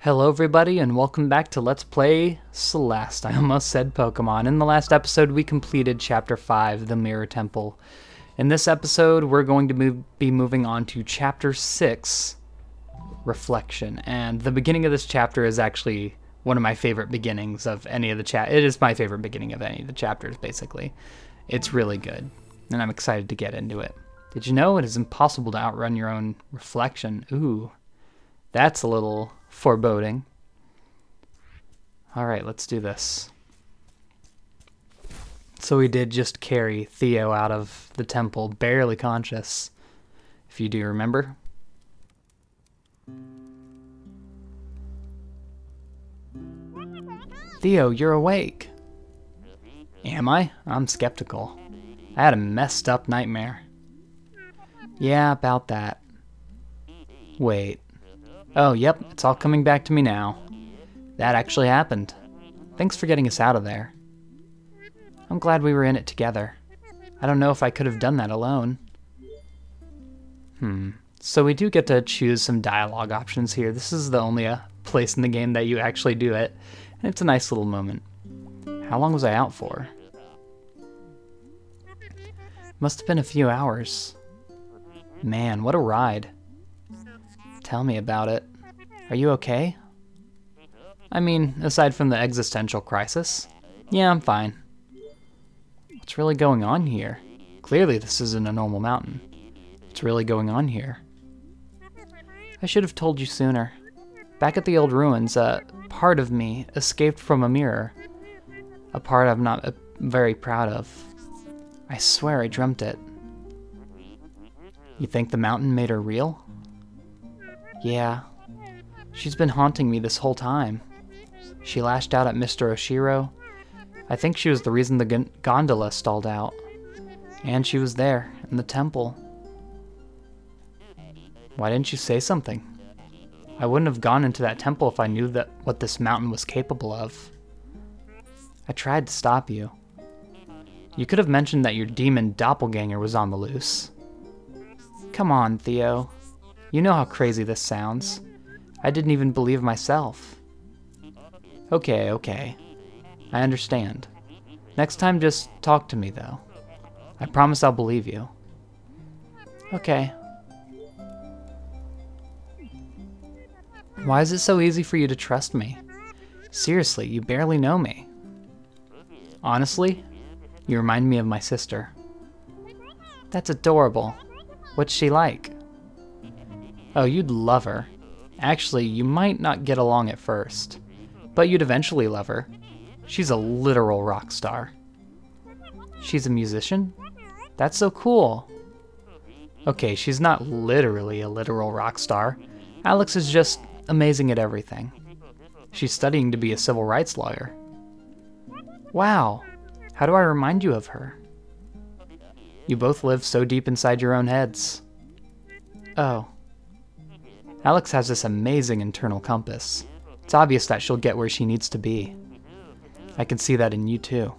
Hello everybody and welcome back to Let's Play Celeste. I almost said Pokemon. In the last episode we completed Chapter 5, the Mirror Temple. In this episode we're going to be moving on to Chapter 6, Reflection. And the beginning of this chapter is actually one of my favorite beginnings of any of the It is my favorite beginning of any of the chapters, basically. It's really good, and I'm excited to get into it. Did you know it is impossible to outrun your own reflection? Ooh, that's a little foreboding. Alright, let's do this. So we did just carry Theo out of the temple, barely conscious, if you do remember. Theo, you're awake. Am I? I'm skeptical. I had a messed up nightmare. Yeah, about that. Wait. Oh, yep, it's all coming back to me now. That actually happened. Thanks for getting us out of there. I'm glad we were in it together. I don't know if I could have done that alone. So we do get to choose some dialogue options here. This is the only place in the game that you actually do it, and it's a nice little moment. How long was I out for? Must have been a few hours. Man, what a ride. Tell me about it. Are you okay? I mean, aside from the existential crisis, yeah, I'm fine. What's really going on here? Clearly this isn't a normal mountain. What's really going on here? I should have told you sooner. Back at the old ruins, a part of me escaped from a mirror. A part I'm not very proud of. I swear I dreamt it. You think the mountain made her real? Yeah. She's been haunting me this whole time. She lashed out at Mr. Oshiro. I think she was the reason the gondola stalled out. And she was there, in the temple. Why didn't you say something? I wouldn't have gone into that temple if I knew what this mountain was capable of. I tried to stop you. You could have mentioned that your demon doppelganger was on the loose. Come on, Theo. You know how crazy this sounds. I didn't even believe myself. Okay. I understand. Next time just talk to me, though. I promise I'll believe you. Okay. Why is it so easy for you to trust me? Seriously, you barely know me. Honestly, you remind me of my sister. That's adorable. What's she like? Oh, you'd love her. Actually, you might not get along at first, but you'd eventually love her. She's a literal rock star. She's a musician? That's so cool. Okay, she's not literally a literal rock star. Alex is just amazing at everything. She's studying to be a civil rights lawyer. Wow, how do I remind you of her? You both live so deep inside your own heads. Oh. Alex has this amazing internal compass. It's obvious that she'll get where she needs to be. I can see that in you too.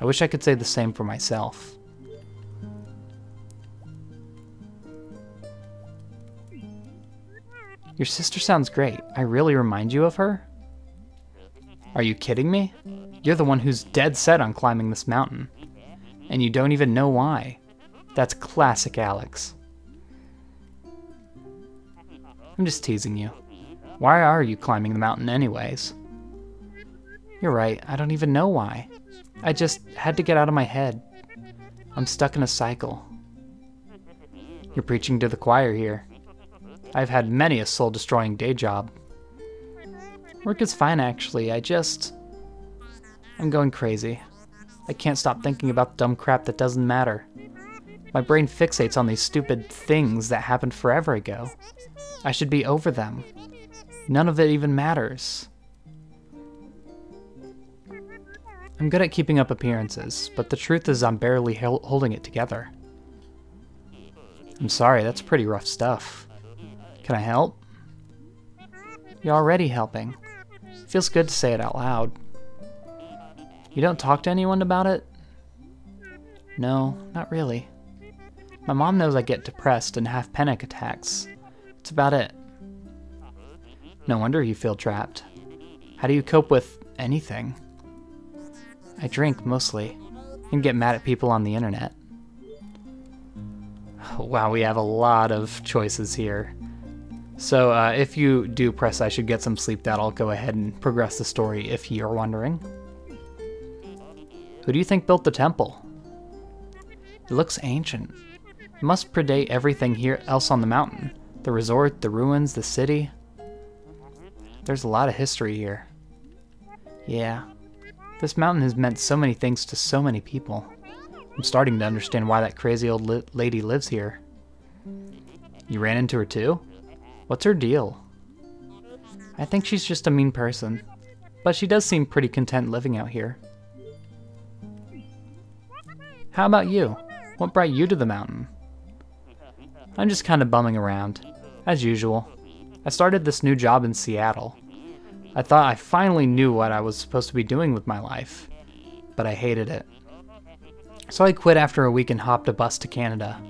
I wish I could say the same for myself. Your sister sounds great. I really remind you of her? Are you kidding me? You're the one who's dead set on climbing this mountain. And you don't even know why. That's classic Alex. I'm just teasing you. Why are you climbing the mountain anyways? You're right, I don't even know why. I just had to get out of my head. I'm stuck in a cycle. You're preaching to the choir here. I've had many a soul-destroying day job. Work is fine actually, I'm going crazy. I can't stop thinking about the dumb crap that doesn't matter. My brain fixates on these stupid things that happened forever ago. I should be over them. None of it even matters. I'm good at keeping up appearances, but the truth is I'm barely holding it together. I'm sorry, that's pretty rough stuff. Can I help? You're already helping. Feels good to say it out loud. You don't talk to anyone about it? No, not really. My mom knows I get depressed and have panic attacks. That's about it. No wonder you feel trapped. How do you cope with anything? I drink, mostly, and get mad at people on the internet. Wow, we have a lot of choices here. So if you do press I should get some sleep, that'll go ahead and progress the story if you're wondering. Who do you think built the temple? It looks ancient. It must predate everything here else on the mountain. The resort, the ruins, the city. There's a lot of history here. Yeah, this mountain has meant so many things to so many people. I'm starting to understand why that crazy old lady lives here. You ran into her too? What's her deal? I think she's just a mean person, but she does seem pretty content living out here. How about you? What brought you to the mountain? I'm just kind of bumming around, as usual. I started this new job in Seattle. I thought I finally knew what I was supposed to be doing with my life, but I hated it. So I quit after a week and hopped a bus to Canada.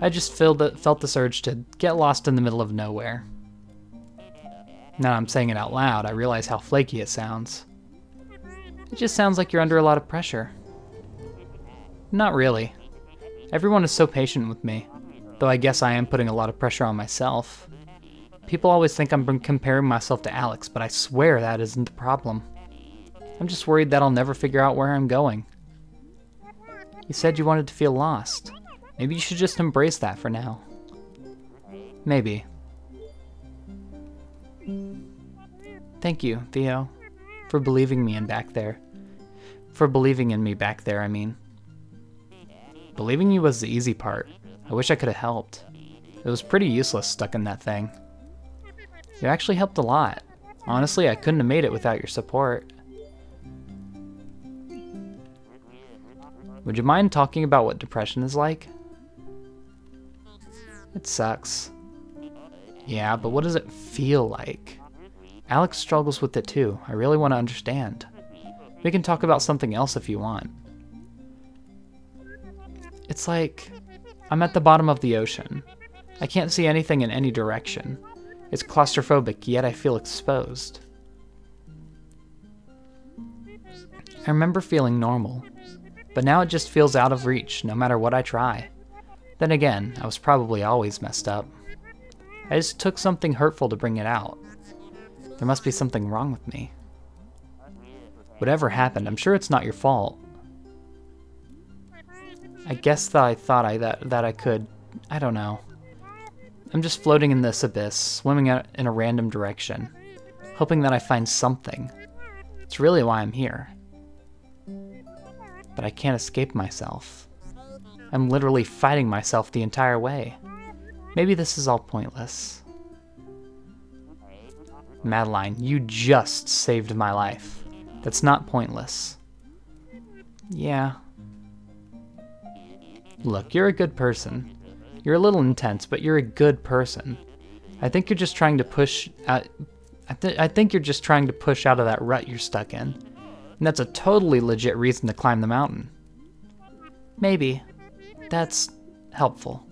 I just felt this urge to get lost in the middle of nowhere. Now I'm saying it out loud, I realize how flaky it sounds. It just sounds like you're under a lot of pressure. Not really. Everyone is so patient with me, though I guess I am putting a lot of pressure on myself. People always think I'm comparing myself to Alex, but I swear that isn't the problem. I'm just worried that I'll never figure out where I'm going. You said you wanted to feel lost. Maybe you should just embrace that for now. Maybe. Thank you, Theo, for believing me in back there. For believing in me back there, I mean. Believing you was the easy part. I wish I could have helped. It was pretty useless stuck in that thing. You actually helped a lot. Honestly, I couldn't have made it without your support. Would you mind talking about what depression is like? It sucks. Yeah, but what does it feel like? Alex struggles with it too. I really want to understand. We can talk about something else if you want. It's like I'm at the bottom of the ocean. I can't see anything in any direction. It's claustrophobic, yet I feel exposed. I remember feeling normal, but now it just feels out of reach no matter what I try. Then again, I was probably always messed up. I just took something hurtful to bring it out. There must be something wrong with me. Whatever happened, I'm sure it's not your fault. I guess that I thought that I could, I don't know. I'm just floating in this abyss, swimming out in a random direction, hoping that I find something. It's really why I'm here. But I can't escape myself. I'm literally fighting myself the entire way. Maybe this is all pointless. Madeline, you just saved my life. That's not pointless. Yeah. Look, you're a good person. You're a little intense, but you're a good person. I think you're just trying to push out. I think you're just trying to push out of that rut you're stuck in. And that's a totally legit reason to climb the mountain. Maybe. That's helpful.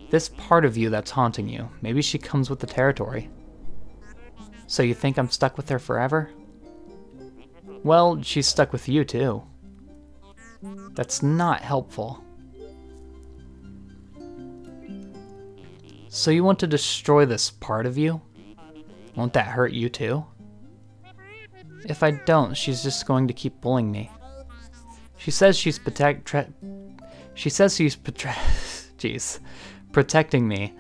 This part of you that's haunting you, maybe she comes with the territory. So you think I'm stuck with her forever? Well, she's stuck with you too. That's not helpful. So you want to destroy this part of you? Won't that hurt you too? If I don't, she's just going to keep bullying me. She says she's protecting me,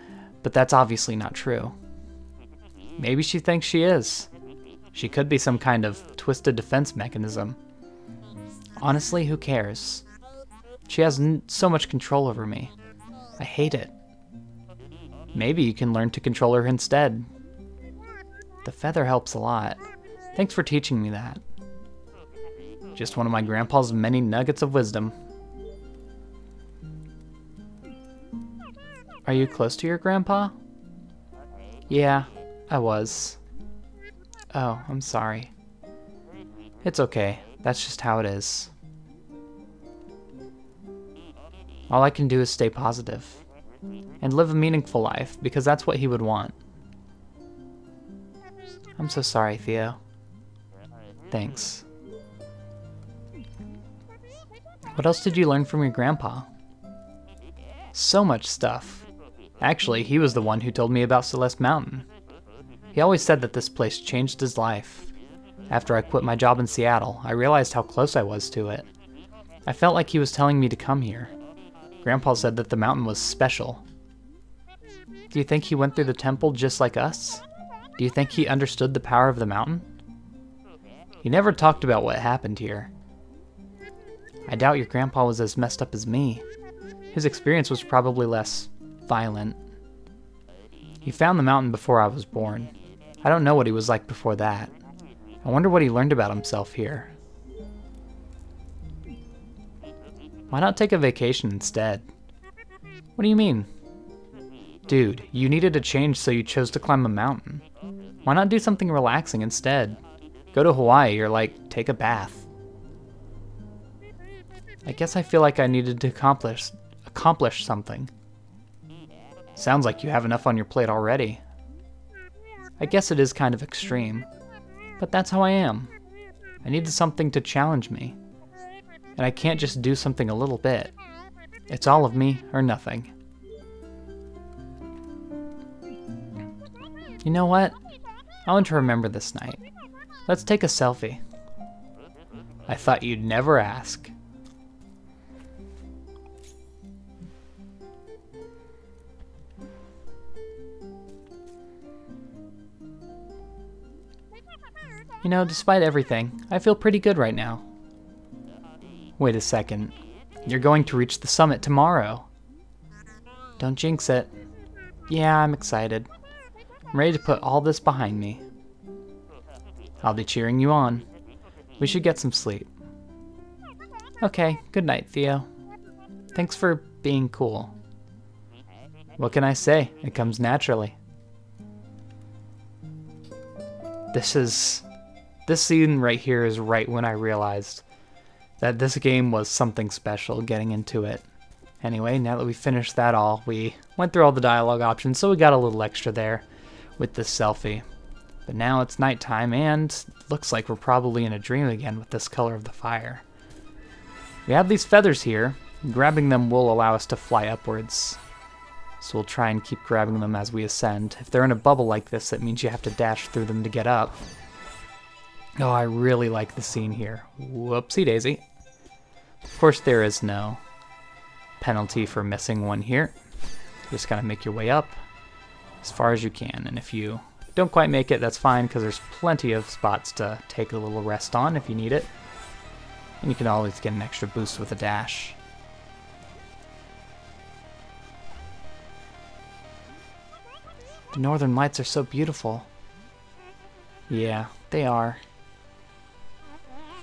but that's obviously not true. Maybe she thinks she is. She could be some kind of twisted defense mechanism. Honestly, who cares? She has so much control over me. I hate it. Maybe you can learn to control her instead. The feather helps a lot. Thanks for teaching me that. Just one of my grandpa's many nuggets of wisdom. Are you close to your grandpa? Yeah, I was. Oh, I'm sorry. It's okay. That's just how it is. All I can do is stay positive and live a meaningful life, because that's what he would want. I'm so sorry, Theo. Thanks. What else did you learn from your grandpa? So much stuff. Actually, he was the one who told me about Celeste Mountain. He always said that this place changed his life. After I quit my job in Seattle, I realized how close I was to it. I felt like he was telling me to come here. Grandpa said that the mountain was special. Do you think he went through the temple just like us? Do you think he understood the power of the mountain? He never talked about what happened here. I doubt your grandpa was as messed up as me. His experience was probably less violent. He found the mountain before I was born. I don't know what he was like before that. I wonder what he learned about himself here. Why not take a vacation instead? What do you mean? Dude, you needed a change so you chose to climb a mountain. Why not do something relaxing instead? Go to Hawaii or like take a bath. I guess I feel like I needed to accomplish something. Sounds like you have enough on your plate already. I guess it is kind of extreme, but that's how I am. I needed something to challenge me, and I can't just do something a little bit. It's all of me or nothing. You know what? I want to remember this night. Let's take a selfie. I thought you'd never ask. You know, despite everything, I feel pretty good right now. Wait a second. You're going to reach the summit tomorrow. Don't jinx it. Yeah, I'm excited. I'm ready to put all this behind me. I'll be cheering you on. We should get some sleep. Okay, good night, Theo. Thanks for being cool. What can I say? It comes naturally. This scene right here is right when I realized that this game was something special getting into it. Anyway, now that we finished that all, we went through all the dialogue options, so we got a little extra there with this selfie. But now it's nighttime, and looks like we're probably in a dream again with this color of the fire. We have these feathers here. Grabbing them will allow us to fly upwards. So we'll try and keep grabbing them as we ascend. If they're in a bubble like this, that means you have to dash through them to get up. Oh, I really like the scene here. Whoopsie daisy. Of course, there is no penalty for missing one here. You just gotta make your way up as far as you can. And if you don't quite make it, that's fine, because there's plenty of spots to take a little rest on if you need it. And you can always get an extra boost with a dash. The northern lights are so beautiful. Yeah, they are.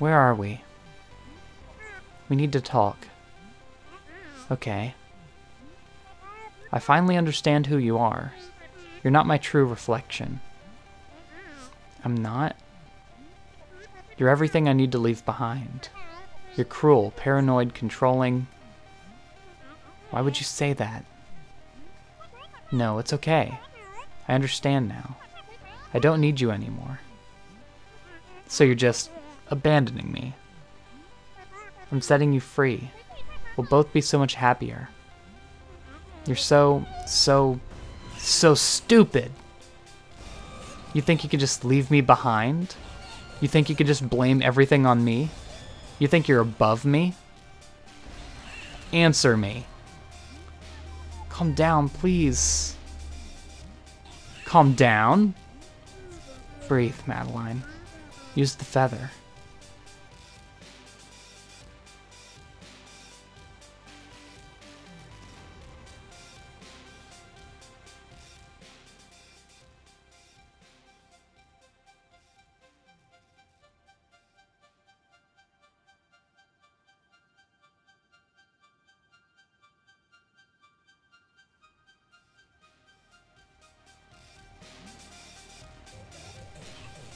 Where are we? We need to talk. Okay. I finally understand who you are. You're not my true reflection. I'm not? You're everything I need to leave behind. You're cruel, paranoid, controlling. Why would you say that? No, it's okay. I understand now. I don't need you anymore. So you're just abandoning me. I'm setting you free. We'll both be so much happier. You're so stupid. You think you could just leave me behind? You think you could just blame everything on me? You think you're above me? Answer me. Calm down, please. Calm down. Breathe, Madeline. Use the feather.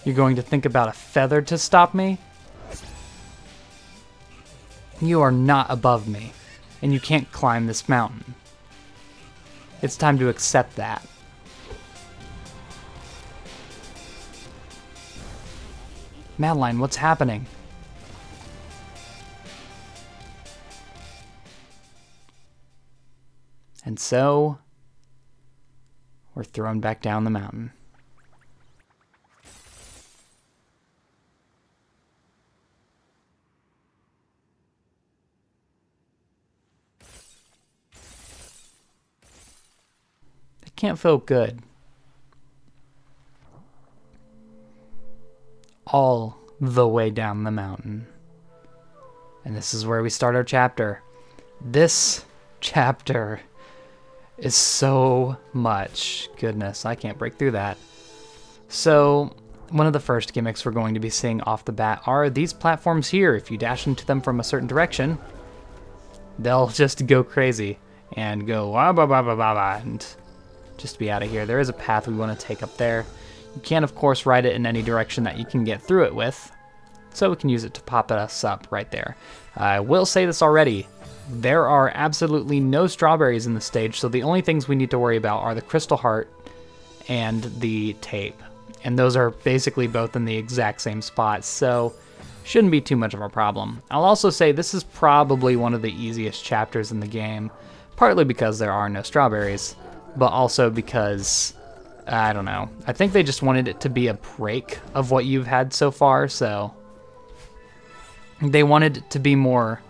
You're going to think about a feather to stop me? You are not above me, and you can't climb this mountain. It's time to accept that. Madeline, what's happening? And so, we're thrown back down the mountain. It can't feel good. All the way down the mountain. And this is where we start our chapter. This chapter is so much goodness. I can't break through that. So, one of the first gimmicks we're going to be seeing off the bat are these platforms here. If you dash into them from a certain direction, they'll just go crazy and go wah, bah, bah, bah, bah, bah, and just be out of here. There is a path we want to take up there. You can, of course, ride it in any direction that you can get through it with, so we can use it to pop us up right there. I will say this already. There are absolutely no strawberries in the stage, so the only things we need to worry about are the crystal heart and the tape. And those are basically both in the exact same spot, so shouldn't be too much of a problem. I'll also say this is probably one of the easiest chapters in the game, partly because there are no strawberries, but also because, I don't know, I think they just wanted it to be a break of what you've had so far, so they wanted it to be more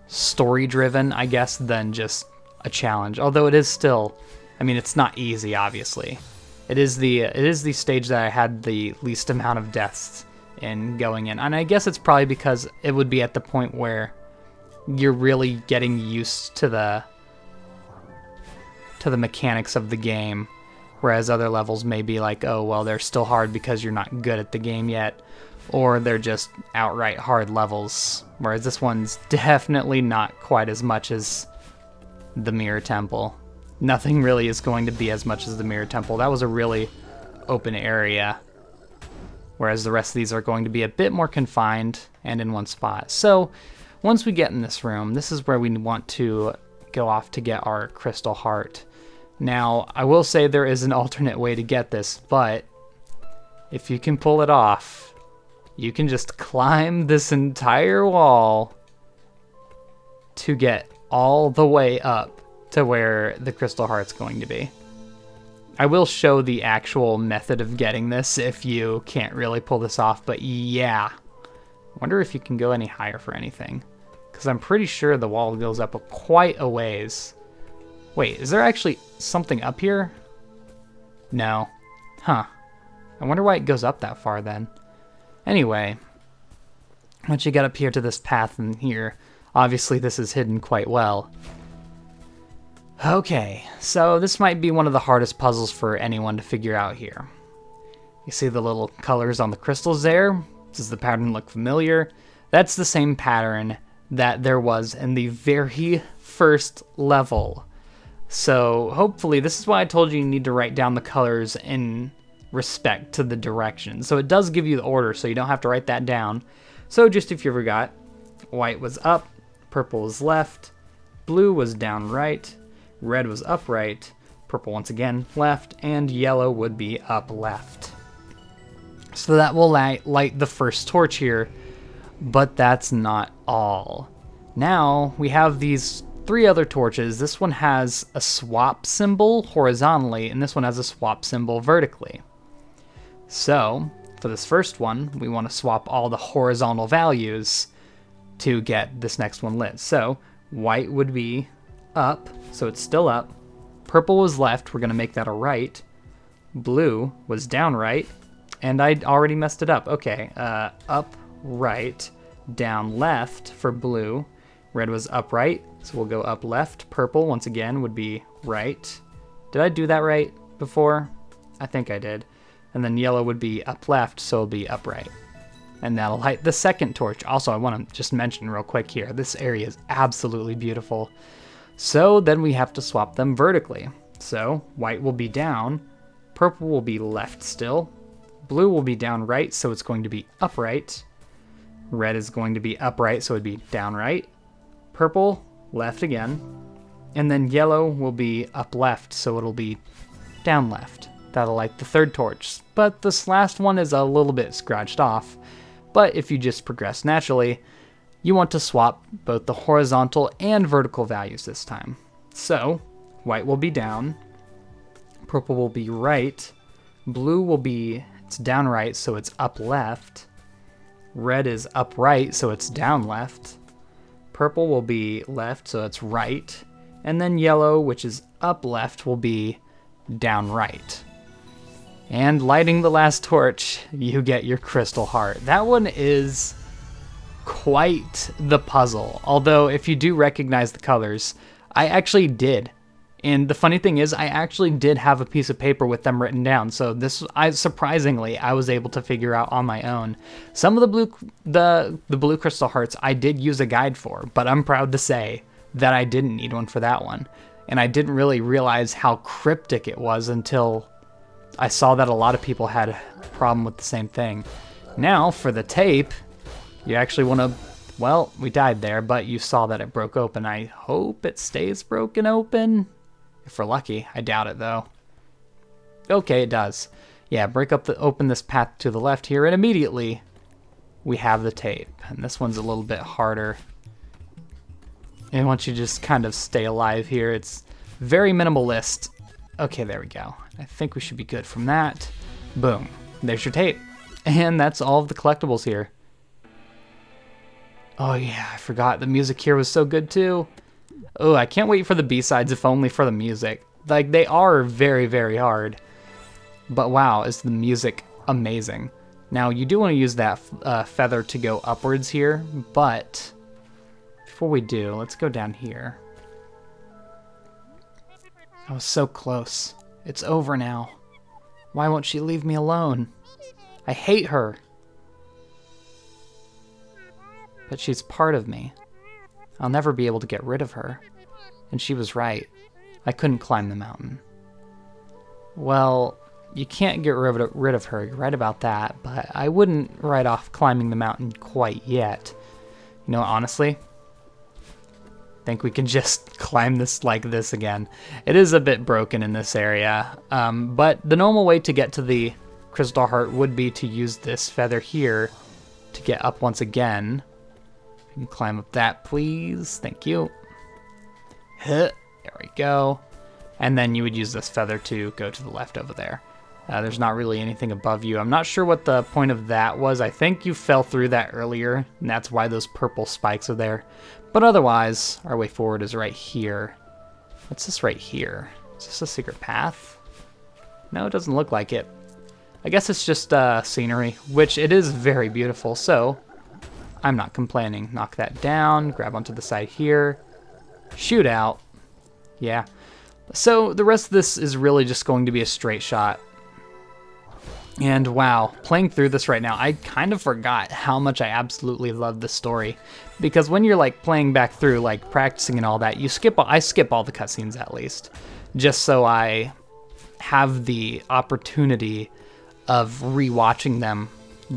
story driven, I guess, than just a challenge. Although it is still, I mean, it's not easy, obviously. It is the stage that I had the least amount of deaths in going in. And I guess it's probably because it would be at the point where you're really getting used to the mechanics of the game, whereas other levels may be like, oh, well, they're still hard because you're not good at the game yet, or they're just outright hard levels, whereas this one's definitely not quite as much as the Mirror Temple. Nothing really is going to be as much as the Mirror Temple. That was a really open area, whereas the rest of these are going to be a bit more confined and in one spot. So once we get in this room, this is where we want to go off to get our crystal heart. Now, I will say there is an alternate way to get this, but if you can pull it off, you can just climb this entire wall to get all the way up to where the crystal heart's going to be. I will show the actual method of getting this if you can't really pull this off, but yeah. I wonder if you can go any higher for anything, because I'm pretty sure the wall goes up quite a ways. Wait, is there actually something up here? No. Huh. I wonder why it goes up that far then. Anyway, once you get up here to this path in here, obviously this is hidden quite well. Okay, so this might be one of the hardest puzzles for anyone to figure out here. You see the little colors on the crystals there? Does the pattern look familiar? That's the same pattern that there was in the very first level. So hopefully, this is why I told you need to write down the colors in respect to the direction. So it does give you the order, so you don't have to write that down. So just if you forgot, white was up, purple was left, blue was down right, red was up right, purple once again left, and yellow would be up left. So that will light the first torch here, but that's not all. Now we have these 3 other torches. This one has a swap symbol horizontally, and this one has a swap symbol vertically. So for this first one, we want to swap all the horizontal values to get this next one lit. So white would be up, so it's still up. Purple was left, we're going to make that a right. Blue was down right, and I already messed it up. Okay, up right, down left for blue. Red was up right, so we'll go up left. Purple, once again, would be right. Did I do that right before? I think I did. And then yellow would be up left, so it'll be up right. And that'll light the second torch. Also, I want to just mention real quick here, this area is absolutely beautiful. So then we have to swap them vertically. So white will be down, purple will be left still, blue will be down right, so it's going to be upright. Red is going to be upright, so it'd be down right. Purple, left again. And then yellow will be up left, so it'll be down left. That'll light the third torch. But this last one is a little bit scratched off. But if you just progress naturally, you want to swap both the horizontal and vertical values this time. So, white will be down, purple will be right, blue will be, it's down right, so it's up left, red is up right, so it's down left, purple will be left, so it's right, and then yellow, which is up left, will be down right. And lighting the last torch, you get your crystal heart. That one is quite the puzzle, although if you do recognize the colors, I actually did. And the funny thing is, I actually did have a piece of paper with them written down, so this, surprisingly, I was able to figure out on my own. Some of the blue crystal hearts I did use a guide for, but I'm proud to say that I didn't need one for that one. And I didn't really realize how cryptic it was until I saw that a lot of people had a problem with the same thing. Now, for the tape, you actually want to, well, we died there, but you saw that it broke open. I hope it stays broken open. If we're lucky. I doubt it, though. Okay, it does. Yeah, open this path to the left here, and immediately we have the tape. And this one's a little bit harder. And once you just kind of stay alive here, it's very minimalist. Okay, there we go. I think we should be good from that. Boom. There's your tape. And that's all of the collectibles here. Oh yeah, I forgot. The music here was so good too. Oh, I can't wait for the B-sides if only for the music. Like, they are very, very hard. But wow, is the music amazing. Now, you do want to use that feather to go upwards here, but before we do, let's go down here. I was so close. It's over now. Why won't she leave me alone? I hate her. But she's part of me. I'll never be able to get rid of her. And she was right. I couldn't climb the mountain. Well, you can't get rid of her, you're right about that, but I wouldn't write off climbing the mountain quite yet. You know, honestly, I think we can just climb this like this again. It is a bit broken in this area, but the normal way to get to the crystal heart would be to use this feather here to get up once again. You can climb up that, please. Thank you. There we go. And then you would use this feather to go to the left over there. There's not really anything above you. I'm not sure what the point of that was. I think you fell through that earlier, and that's why those purple spikes are there. But otherwise, our way forward is right here. What's this right here? Is this a secret path? No, it doesn't look like it. I guess it's just scenery, which it is very beautiful, so I'm not complaining. Knock that down, grab onto the side here, shoot out. Yeah. So the rest of this is really just going to be a straight shot. And wow, playing through this right now, I kind of forgot how much I absolutely love the story. Because when you're like playing back through, like practicing and all that, I skip all the cutscenes at least, just so I have the opportunity of rewatching them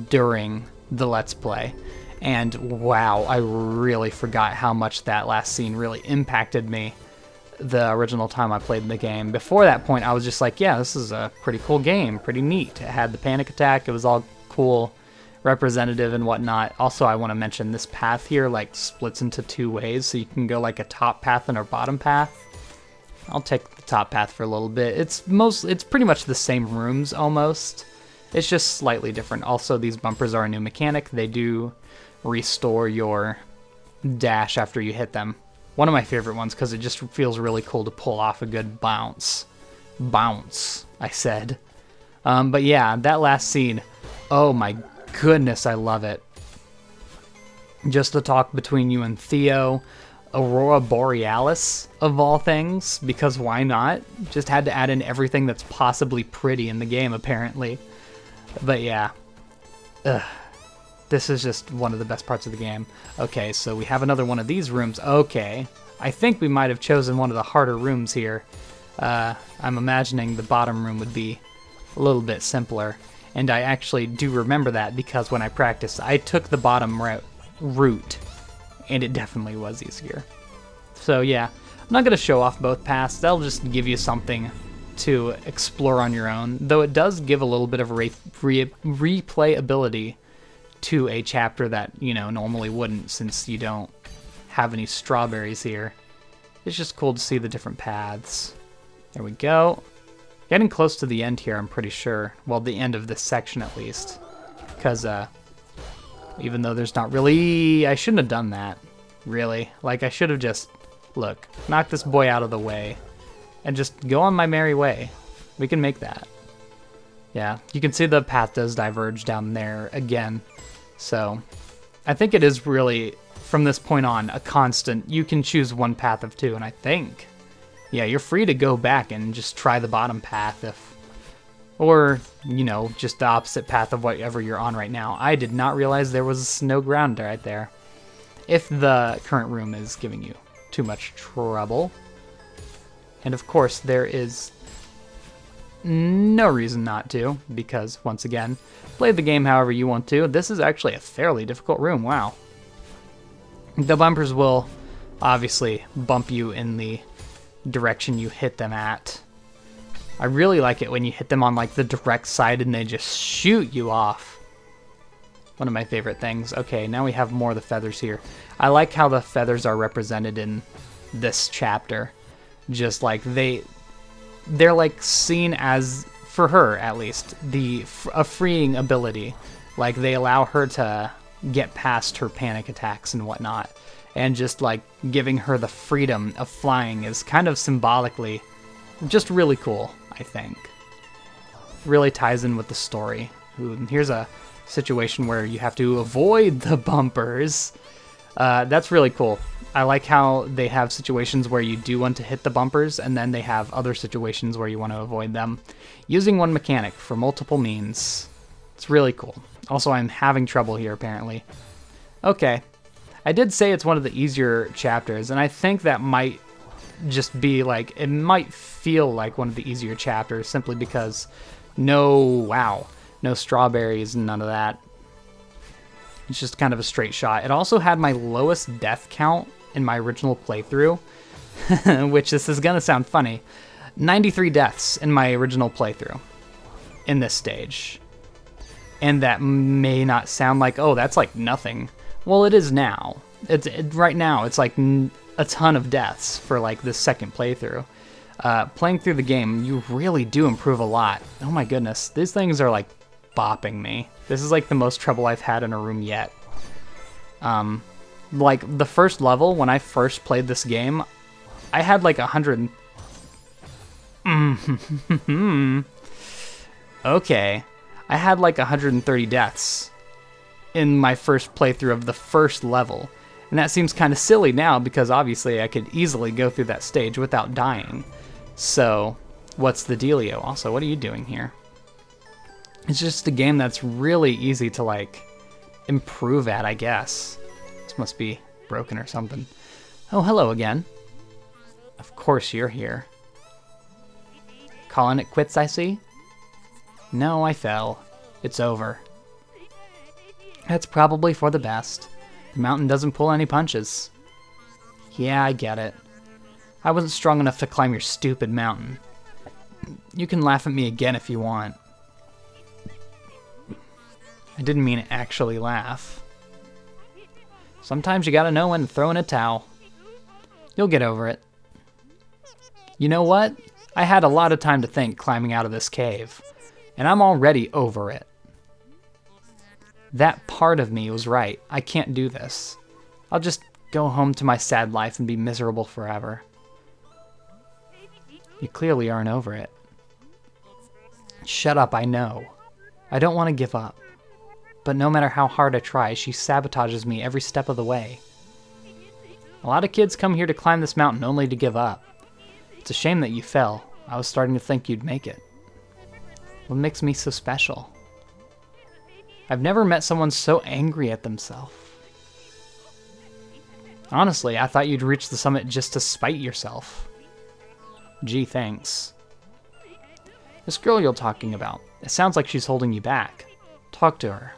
during the Let's Play. And wow, I really forgot how much that last scene really impacted me the original time I played the game. Before that point, I was just like, yeah, this is a pretty cool game, pretty neat. It had the panic attack, it was all cool, representative and whatnot. Also, I want to mention this path here like splits into two ways, so you can go like a top path and a bottom path. I'll take the top path for a little bit. It's pretty much the same rooms almost. It's just slightly different. Also, these bumpers are a new mechanic. They do restore your dash after you hit them. One of my favorite ones because it just feels really cool to pull off a good bounce. Bounce, I said. But yeah, that last scene, oh my goodness, I love it. Just the talk between you and Theo, Aurora Borealis, of all things, because why not? Just had to add in everything that's possibly pretty in the game, apparently. But yeah. Ugh. This is just one of the best parts of the game. Okay, so we have another one of these rooms. Okay, I think we might have chosen one of the harder rooms here. I'm imagining the bottom room would be a little bit simpler. And I actually do remember that because when I practiced, I took the bottom route, and it definitely was easier. So yeah, I'm not going to show off both paths. That'll just give you something to explore on your own, though it does give a little bit of replayability to a chapter that, you know, normally wouldn't, since you don't have any strawberries here. It's just cool to see the different paths. There we go. Getting close to the end here, I'm pretty sure. Well, the end of this section at least. Because, even though there's not really... I shouldn't have done that, really. Like, I should have just, look, knock this boy out of the way and just go on my merry way. We can make that. Yeah, you can see the path does diverge down there again. So, I think it is really, from this point on, a constant. You can choose one path of two, and I think, yeah, you're free to go back and just try the bottom path if, or, you know, just the opposite path of whatever you're on right now. I did not realize there was no ground right there. If the current room is giving you too much trouble. And of course, there is no reason not to, because, once again, play the game however you want to. This is actually a fairly difficult room, wow. The bumpers will obviously bump you in the direction you hit them at. I really like it when you hit them on like the direct side and they just shoot you off. One of my favorite things. Okay, now we have more of the feathers here. I like how the feathers are represented in this chapter. Just like they're like seen as, for her at least, a freeing ability. Like they allow her to get past her panic attacks and whatnot. And just like giving her the freedom of flying is kind of symbolically just really cool, I think. Really ties in with the story. Ooh, and here's a situation where you have to avoid the bumpers. That's really cool. I like how they have situations where you do want to hit the bumpers, and then they have other situations where you want to avoid them. Using one mechanic for multiple means. It's really cool. Also, I'm having trouble here, apparently. Okay. I did say it's one of the easier chapters, and I think that might just be like, it might feel like one of the easier chapters simply because no strawberries and none of that. It's just kind of a straight shot. It also had my lowest death count in my original playthrough, which this is gonna sound funny. 93 deaths in my original playthrough in this stage. And that may not sound like, oh, that's like nothing. Well, it is now. Right now, it's like a ton of deaths for like this second playthrough. Playing through the game, you really do improve a lot. Oh my goodness, these things are like bopping me. This is like the most trouble I've had in a room yet. Like the first level, when I first played this game, I had like 100... Okay. I had like 130 deaths in my first playthrough of the first level. And that seems kind of silly now because obviously I could easily go through that stage without dying. So, what's the dealio? Also, what are you doing here? It's just a game that's really easy to like improve at, I guess. This must be broken or something. Oh, hello again. Of course you're here. Calling it quits, I see? No, I fell. It's over. That's probably for the best. The mountain doesn't pull any punches. Yeah, I get it. I wasn't strong enough to climb your stupid mountain. You can laugh at me again if you want. I didn't mean to actually laugh. Sometimes you gotta know when to throw in a towel. You'll get over it. You know what? I had a lot of time to think climbing out of this cave, and I'm already over it. That part of me was right. I can't do this. I'll just go home to my sad life and be miserable forever. You clearly aren't over it. Shut up, I know. I don't want to give up. But no matter how hard I try, she sabotages me every step of the way. A lot of kids come here to climb this mountain only to give up. It's a shame that you fell. I was starting to think you'd make it. What makes me so special? I've never met someone so angry at themselves. Honestly, I thought you'd reach the summit just to spite yourself. Gee, thanks. This girl you're talking about, it sounds like she's holding you back. Talk to her.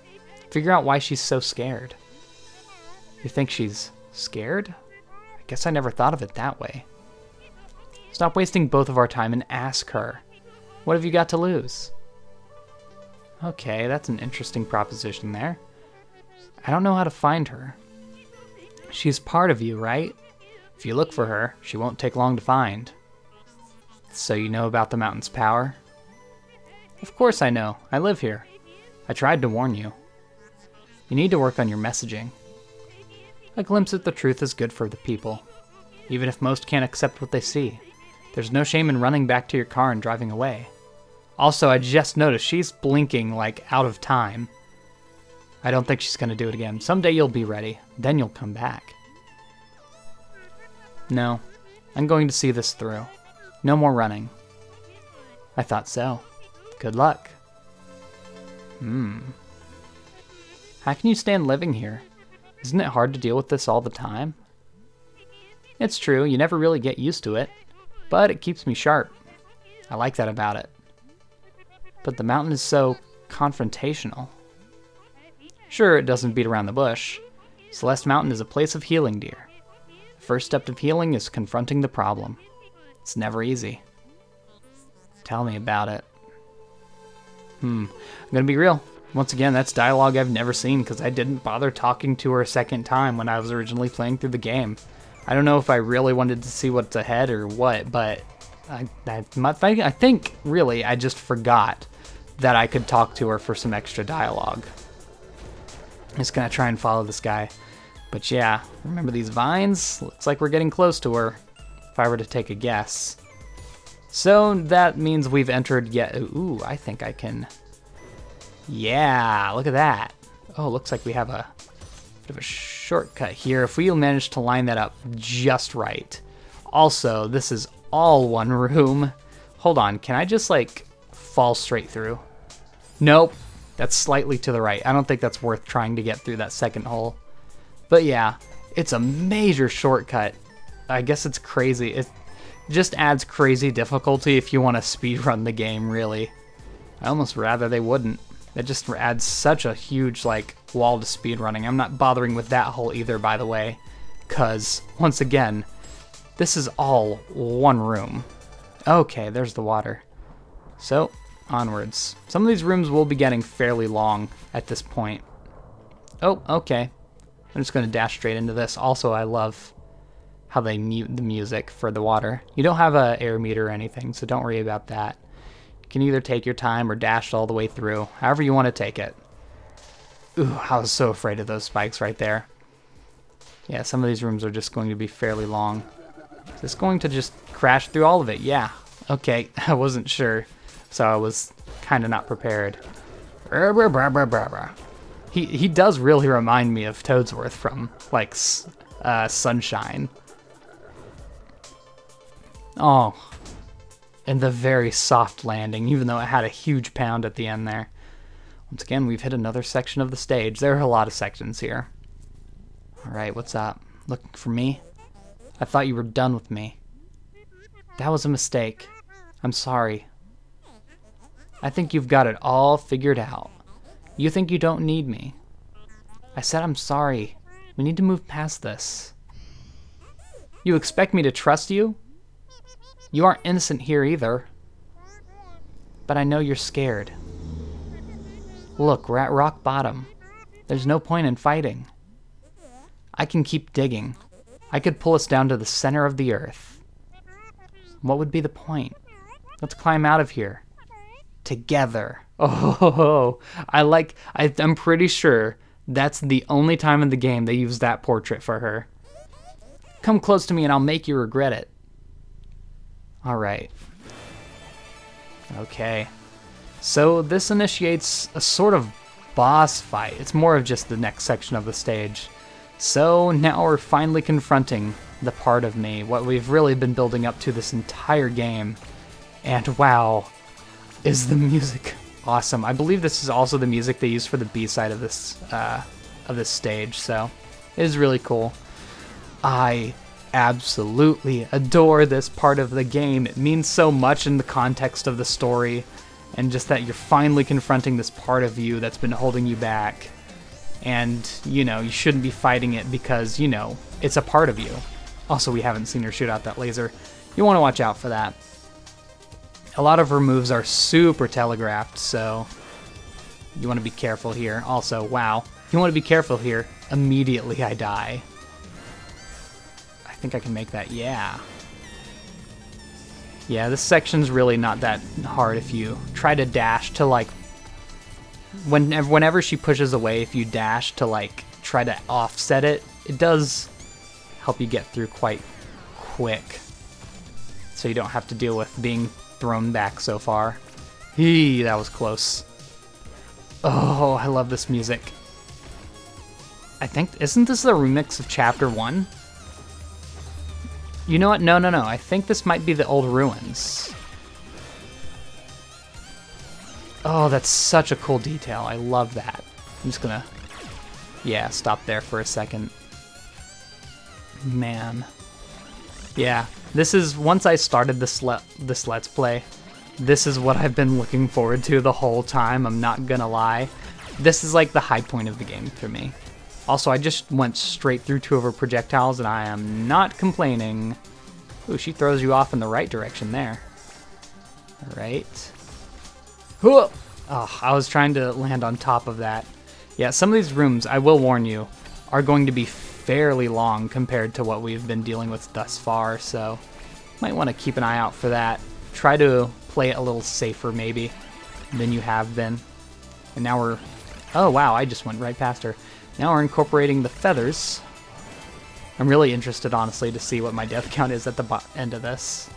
Figure out why she's so scared. You think she's scared? I guess I never thought of it that way. Stop wasting both of our time and ask her. What have you got to lose? Okay, that's an interesting proposition there. I don't know how to find her. She's part of you, right? If you look for her, she won't take long to find. So you know about the mountain's power? Of course I know. I live here. I tried to warn you. You need to work on your messaging. A glimpse at the truth is good for the people, even if most can't accept what they see. There's no shame in running back to your car and driving away. Also, I just noticed she's blinking like out of time. I don't think she's going to do it again. Someday you'll be ready. Then you'll come back. No, I'm going to see this through. No more running. I thought so. Good luck. How can you stand living here? Isn't it hard to deal with this all the time? It's true, you never really get used to it, but it keeps me sharp. I like that about it. But the mountain is so confrontational. Sure, it doesn't beat around the bush. Celeste Mountain is a place of healing, dear. The first step of healing is confronting the problem. It's never easy. Tell me about it. I'm gonna be real. Once again, that's dialogue I've never seen because I didn't bother talking to her a second time when I was originally playing through the game. I don't know if I really wanted to see what's ahead or what, but I think, really, I just forgot that I could talk to her for some extra dialogue. I'm just gonna try and follow this guy. But yeah, remember these vines? Looks like we're getting close to her, if I were to take a guess. So that means we've entered yet. Ooh, I think I can. Yeah, look at that. Oh, looks like we have a bit of a shortcut here if we manage to line that up just right. Also, this is all one room. Hold on, can I just like fall straight through? Nope, that's slightly to the right. I don't think that's worth trying to get through that second hole. But yeah, it's a major shortcut. I guess it's crazy. It just adds crazy difficulty if you want to speedrun the game, really. I almost rather they wouldn't. It just adds such a huge, like, wall to speedrunning. I'm not bothering with that hole either, by the way, because, once again, this is all one room. Okay, there's the water. So, onwards. Some of these rooms will be getting fairly long at this point. Oh, okay. I'm just going to dash straight into this. Also, I love how they mute the music for the water. You don't have a air meter or anything, so don't worry about that. You can either take your time or dash all the way through, however you want to take it. Ooh, I was so afraid of those spikes right there. Yeah, some of these rooms are just going to be fairly long. Is this going to just crash through all of it? Yeah. Okay, I wasn't sure, so I was kind of not prepared. He does really remind me of Toadsworth from, like, Sunshine. Oh, and the very soft landing, even though it had a huge pound at the end there. Once again, we've hit another section of the stage. There are a lot of sections here. Alright, what's up? Looking for me? I thought you were done with me. That was a mistake. I'm sorry. I think you've got it all figured out. You think you don't need me. I said I'm sorry. We need to move past this. You expect me to trust you? You aren't innocent here either. But I know you're scared. Look, we're at rock bottom. There's no point in fighting. I can keep digging. I could pull us down to the center of the earth. What would be the point? Let's climb out of here. Together. Oh, I'm pretty sure that's the only time in the game they use that portrait for her. Come close to me and I'll make you regret it. Alright. Okay. So this initiates a sort of boss fight. It's more of just the next section of the stage. So now we're finally confronting the part of me, what we've really been building up to this entire game. And wow, is the music awesome. I believe this is also the music they use for the B-side of this stage, so it is really cool. I absolutely adore this part of the game. It means so much in the context of the story, and just that you're finally confronting this part of you that's been holding you back. And, you know, you shouldn't be fighting it because, you know, it's a part of you. Also, we haven't seen her shoot out that laser. You want to watch out for that. A lot of her moves are super telegraphed, so you want to be careful here. Also, wow, You want to be careful here. Immediately I die. I think I can make that, yeah. Yeah, this section's really not that hard if you try to dash to, like, whenever she pushes away, if you dash to, like, try to offset it, it does help you get through quite quick. So you don't have to deal with being thrown back so far. Eee, that was close. Oh, I love this music. I think, isn't this the remix of Chapter 1? You know what? No. I think this might be the old ruins. Oh, that's such a cool detail. I love that. I'm just gonna, yeah, stop there for a second. Man. Yeah, this is, once I started this Let's Play, this is what I've been looking forward to the whole time, I'm not gonna lie. This is like the high point of the game for me. Also, I just went straight through 2 of her projectiles, and I am not complaining. Ooh, she throws you off in the right direction there. Alright. Oh, I was trying to land on top of that. Yeah, some of these rooms, I will warn you, are going to be fairly long compared to what we've been dealing with thus far, so might want to keep an eye out for that. Try to play it a little safer, maybe, than you have been. And now we're... Oh, wow, I just went right past her. Now we're incorporating the feathers. I'm really interested, honestly, to see what my death count is at the end of this.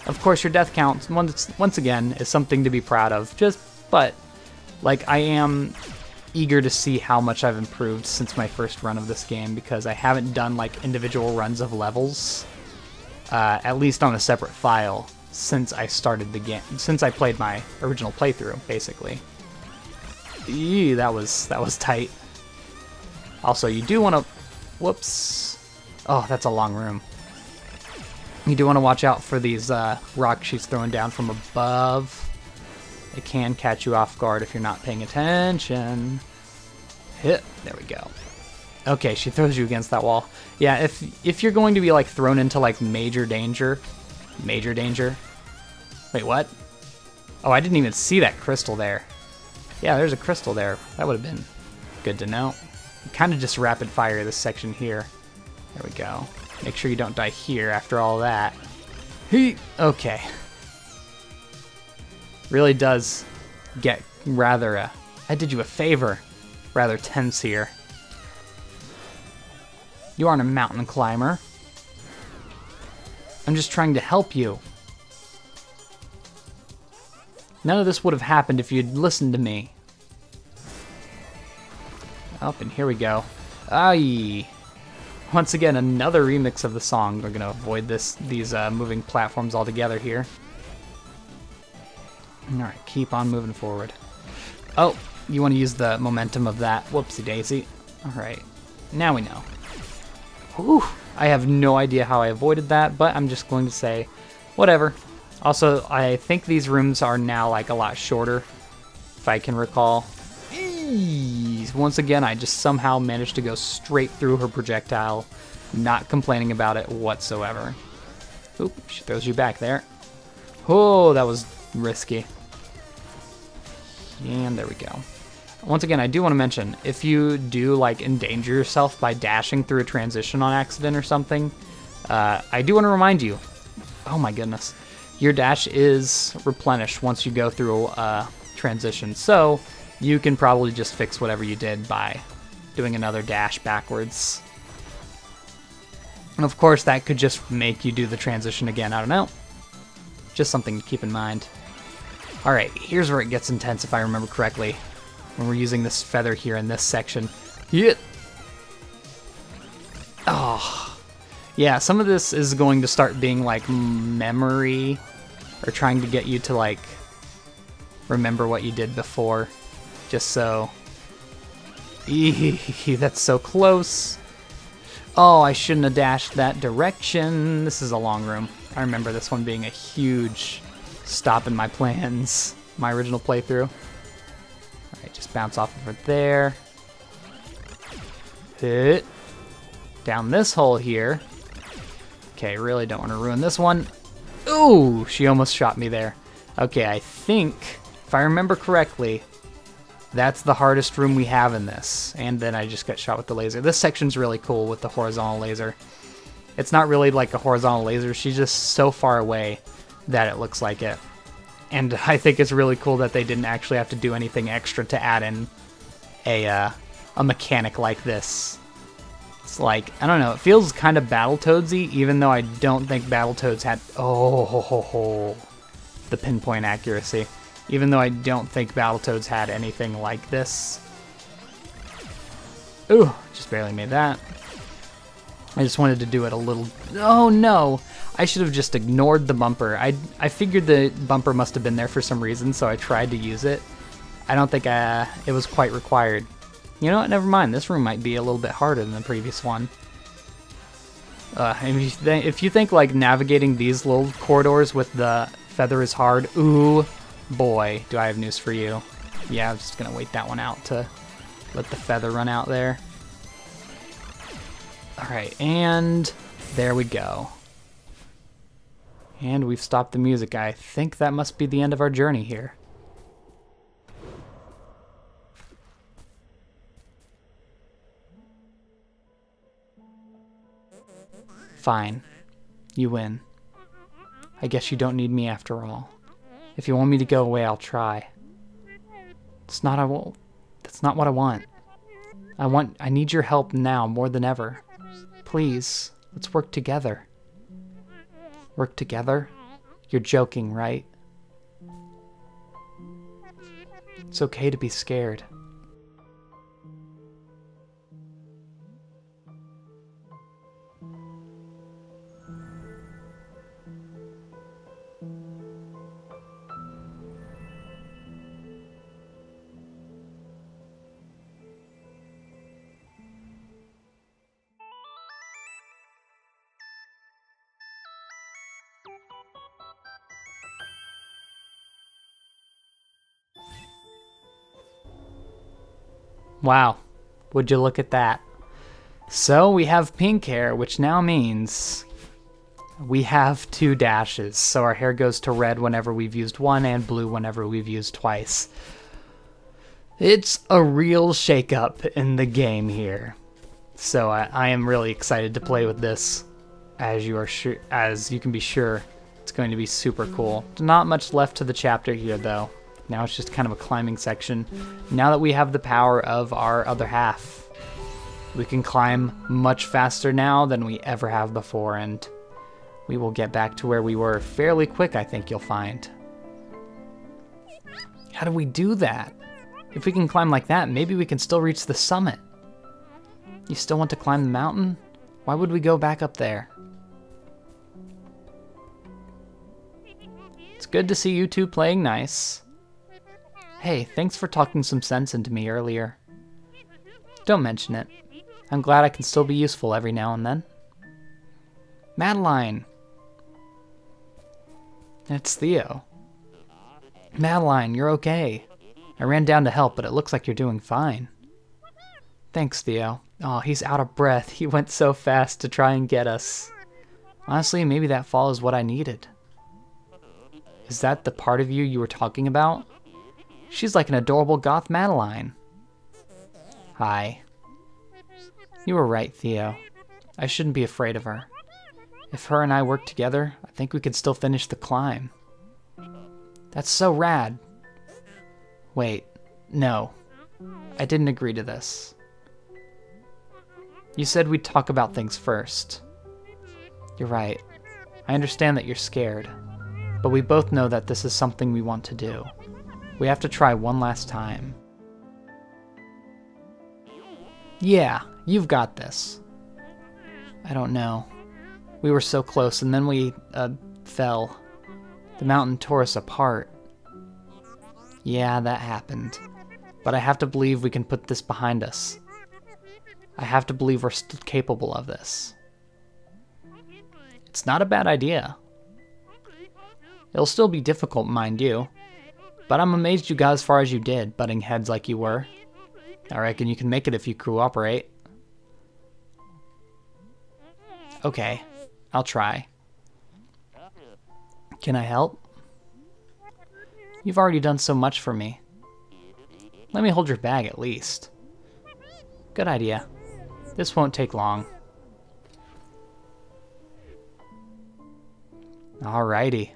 Of course, your death count, once again, is something to be proud of. But, like, I am eager to see how much I've improved since my first run of this game, because I haven't done, like, individual runs of levels, at least on a separate file, since I started the game, since I played my original playthrough, basically. Eee, that was tight. Also, you do want to... Whoops. Oh, that's a long room. You do want to watch out for these rocks she's throwing down from above. It can catch you off guard if you're not paying attention. Hit. There we go. Okay, she throws you against that wall. Yeah, if you're going to be, like, thrown into, like, major danger... Major danger? Wait, what? Oh, I didn't even see that crystal there. Yeah, there's a crystal there. That would have been good to know. Kind of just rapid fire this section here. There we go. Make sure you don't die here after all that. Okay. Really does get rather, I did you a favor, rather tense here. You aren't a mountain climber. I'm just trying to help you. None of this would have happened if you'd listened to me. Oh, and here we go. Aye. Once again, another remix of the song. We're going to avoid these moving platforms altogether here. Alright, keep on moving forward. Oh, you want to use the momentum of that. Whoopsie daisy. Alright, now we know. Whew, I have no idea how I avoided that, but I'm just going to say, whatever. Also, I think these rooms are now, like, a lot shorter, if I can recall. Eeeeee. Once again, I just somehow managed to go straight through her projectile, not complaining about it whatsoever. Oop, she throws you back there. Oh, that was risky. And there we go. Once again, I do want to mention, if you do, like, endanger yourself by dashing through a transition on accident or something, I do want to remind you, oh my goodness, your dash is replenished once you go through a transition, so you can probably just fix whatever you did by doing another dash backwards. And of course, that could just make you do the transition again, I don't know. Just something to keep in mind. Alright, here's where it gets intense if I remember correctly. When we're using this feather here in this section. Yeah. Oh. Yeah, some of this is going to start being like memory, or trying to get you to like remember what you did before. Just so... Eee, that's so close. Oh, I shouldn't have dashed that direction. This is a long room. I remember this one being a huge stop in my plans, my original playthrough. Alright, just bounce off of it there. Hit. Down this hole here. Okay, really don't want to ruin this one. Ooh, she almost shot me there. Okay, I think, if I remember correctly, That's the hardest room we have in this. And then I just got shot with the laser. This section's really cool with the horizontal laser. It's not really like a horizontal laser. She's just so far away that it looks like it. And I think it's really cool that they didn't actually have to do anything extra to add in a mechanic like this. It's like, I don't know, it feels kind of Battletoads-y, even though I don't think Battletoads had... Oh, the pinpoint accuracy. Even though I don't think Battletoads had anything like this. Ooh, just barely made that. I just wanted to do it a little... Oh no! I should have just ignored the bumper. I figured the bumper must have been there for some reason, so I tried to use it. I don't think it was quite required. You know what? Never mind. This room might be a little bit harder than the previous one. If you think like navigating these little corridors with the feather is hard, ooh, boy, do I have news for you. Yeah, I'm just gonna wait that one out to let the feather run out there. Alright, and there we go. And we've stopped the music. I think that must be the end of our journey here. Fine. You win. I guess you don't need me after all. If you want me to go away, I'll try. That's not what I want. I need your help now more than ever. Please, let's work together. Work together? You're joking, right? It's okay to be scared. Wow, would you look at that? So we have pink hair, which now means we have 2 dashes. So our hair goes to red whenever we've used one and blue whenever we've used twice. It's a real shakeup in the game here. So I am really excited to play with this. As you can be sure, it's going to be super cool. Not much left to the chapter here though. Now it's just kind of a climbing section. Now that we have the power of our other half, we can climb much faster now than we ever have before, and we will get back to where we were fairly quick, I think you'll find. How do we do that? If we can climb like that, maybe we can still reach the summit. You still want to climb the mountain? Why would we go back up there? It's good to see you two playing nice. Hey, thanks for talking some sense into me earlier. Don't mention it. I'm glad I can still be useful every now and then. Madeline! It's Theo. Madeline, you're okay. I ran down to help, but it looks like you're doing fine. Thanks, Theo. Oh, he's out of breath. He went so fast to try and get us. Honestly, maybe that fall is what I needed. Is that the part of you were talking about? She's like an adorable goth Madeline. Hi. You were right, Theo. I shouldn't be afraid of her. If her and I work together, I think we could still finish the climb. That's so rad. Wait, no. I didn't agree to this. You said we'd talk about things first. You're right. I understand that you're scared, but we both know that this is something we want to do. We have to try one last time. Yeah, you've got this. I don't know. We were so close, and then we, fell. The mountain tore us apart. Yeah, that happened. But I have to believe we can put this behind us. I have to believe we're still capable of this. It's not a bad idea. It'll still be difficult, mind you. But I'm amazed you got as far as you did, butting heads like you were. I reckon you can make it if you cooperate. Okay, I'll try. Can I help? You've already done so much for me. Let me hold your bag at least. Good idea. This won't take long. Alrighty.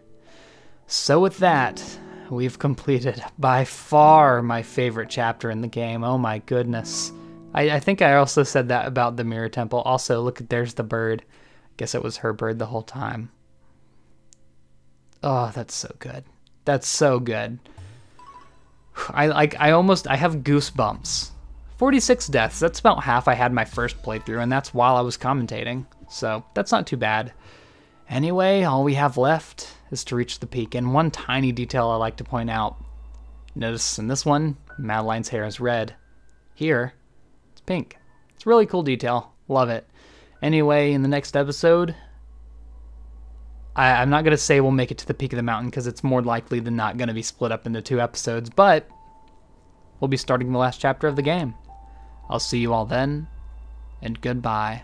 So with that, we've completed by far my favorite chapter in the game. Oh my goodness. I think I also said that about the Mirror Temple. Also, look, there's the bird. Guess it was her bird the whole time. Oh, that's so good. That's so good. I have goosebumps. 46 deaths. That's about half I had my first playthrough, and that's while I was commentating. So that's not too bad. Anyway, all we have left is to reach the peak. And one tiny detail I like to point out. Notice in this one, Madeline's hair is red. Here, it's pink. It's a really cool detail. Love it. Anyway, in the next episode, I'm not going to say we'll make it to the peak of the mountain because it's more likely than not going to be split up into 2 episodes, but we'll be starting the last chapter of the game. I'll see you all then, and goodbye.